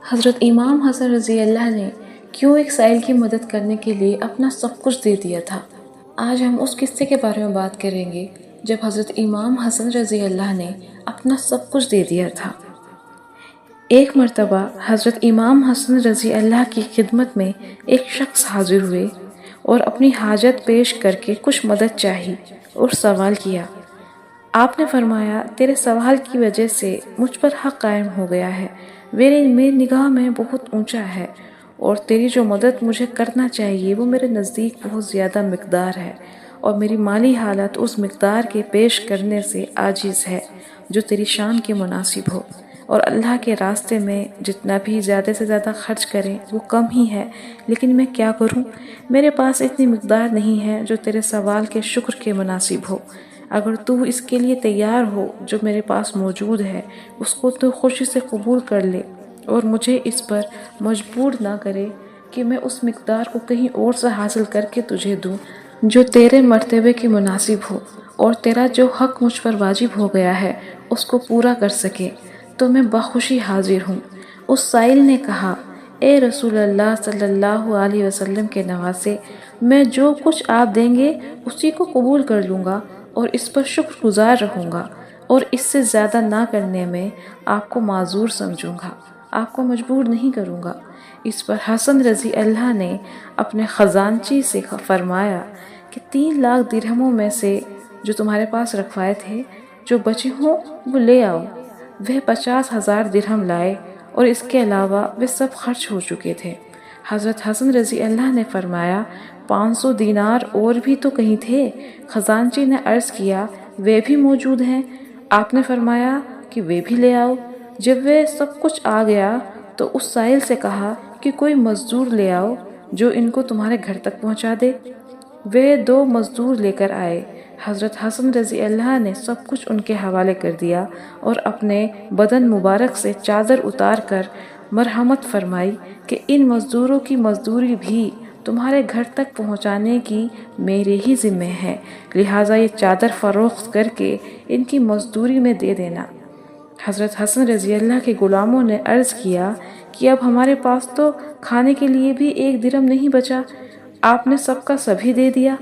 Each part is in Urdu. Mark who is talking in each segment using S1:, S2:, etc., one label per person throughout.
S1: حضرت امام حسن رضی اللہ نے کیوں ایک سائل کی مدد کرنے کے لیے اپنا سب کچھ دے دیا تھا؟ آج ہم اس قصے کے بارے میں بات کریں گے جب حضرت امام حسن رضی اللہ نے اپنا سب کچھ دے دیا تھا۔ ایک مرتبہ حضرت امام حسن رضی اللہ کی خدمت میں ایک شخص حاضر ہوئے اور اپنی حاجت پیش کر کے کچھ مدد چاہی اور سوال کیا۔ آپ نے فرمایا، تیرے سوال کی وجہ سے مجھ پر حق قائم ہو گیا ہے، میری نگاہ میں بہت اونچا ہے، اور تیری جو مدد مجھے کرنا چاہیے وہ میرے نزدیک بہت زیادہ مقدار ہے، اور میری مالی حالت اس مقدار کے پیش کرنے سے عاجز ہے جو تیری شان کے مناسب ہو، اور اللہ کے راستے میں جتنا بھی زیادہ سے زیادہ خرچ کریں وہ کم ہی ہے، لیکن میں کیا کروں؟ میرے پاس اتنی مقدار نہیں ہے جو تیرے سوال کے شکر کے مناسب ہو۔ اگر تو اس کے لیے تیار ہو جو میرے پاس موجود ہے اس کو تو خوشی سے قبول کر لے، اور مجھے اس پر مجبور نہ کرے کہ میں اس مقدار کو کہیں اور سے حاصل کر کے تجھے دوں جو تیرے مرتبے کے مناسب ہو، اور تیرا جو حق مجھ پر واجب ہو گیا ہے اس کو پورا کر سکے، تو میں بخوشی حاضر ہوں۔ اس سائل نے کہا، اے رسول اللہ صلی اللہ علیہ وسلم کے نواسے، میں جو کچھ آپ دیں گے اسی کو قبول کر لوں گا اور اس پر شکر گزار رہوں گا، اور اس سے زیادہ نہ کرنے میں آپ کو معذور سمجھوں گا، آپ کو مجبور نہیں کروں گا۔ اس پر حسن رضی اللہ نے اپنے خزانچی سے فرمایا کہ 3 لاکھ درہموں میں سے جو تمہارے پاس رکھوائے تھے جو بچے ہوں وہ لے آؤ۔ وہ 50,000 درہم لائے، اور اس کے علاوہ وہ سب خرچ ہو چکے تھے۔ حضرت حسن رضی اللہ نے فرمایا، 500 دینار اور بھی تو کہیں تھے۔ خزانچی نے عرض کیا، وہ بھی موجود ہیں۔ آپ نے فرمایا کہ وہ بھی لے آؤ۔ جب وہ سب کچھ آ گیا تو اس سائل سے کہا کہ کوئی مزدور لے آؤ جو ان کو تمہارے گھر تک پہنچا دے۔ وہ 2 مزدور لے کر آئے۔ حضرت حسن رضی اللہ نے سب کچھ ان کے حوالے کر دیا اور اپنے بدن مبارک سے چادر اتار کر مرحمت فرمائی کہ ان مزدوروں کی مزدوری بھی تمہارے گھر تک پہنچانے کی میرے ہی ذمہ ہے، لہٰذا یہ چادر فروخت کر کے ان کی مزدوری میں دے دینا۔ حضرت حسن رضی اللہ کے غلاموں نے عرض کیا کہ اب ہمارے پاس تو کھانے کے لیے بھی 1 درہم نہیں بچا، آپ نے سب کا سبھی دے دیا۔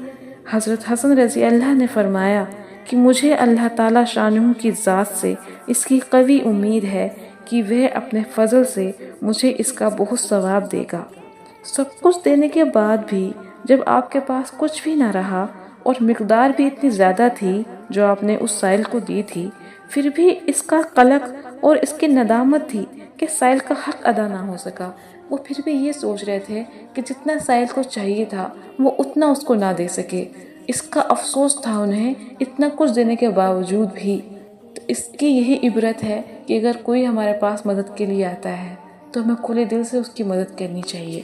S1: حضرت حسن رضی اللہ نے فرمایا کہ مجھے اللہ تعالیٰ شانہ کی ذات سے اس کی قوی امید ہے کہ وہ اپنے فضل سے مجھے اس کا بہت ثواب دے گا۔ سب کچھ دینے کے بعد بھی جب آپ کے پاس کچھ بھی نہ رہا اور مقدار بھی اتنی زیادہ تھی جو آپ نے اس سائل کو دی تھی، پھر بھی اس کا قلق اور اس کی ندامت تھی کہ سائل کا حق ادا نہ ہو سکا۔ وہ پھر بھی یہ سوچ رہے تھے کہ جتنا سائل کو چاہیے تھا وہ اتنا اس کو نہ دے سکے۔ اس کا افسوس تھا انہیں اتنا کچھ دینے کے باوجود بھی۔ تو اس کی یہی عبرت ہے کہ اگر کوئی ہمارے پاس مدد کے لیے آتا ہے تو ہمیں کھلے دل سے اس کی مدد کرنی چاہیے۔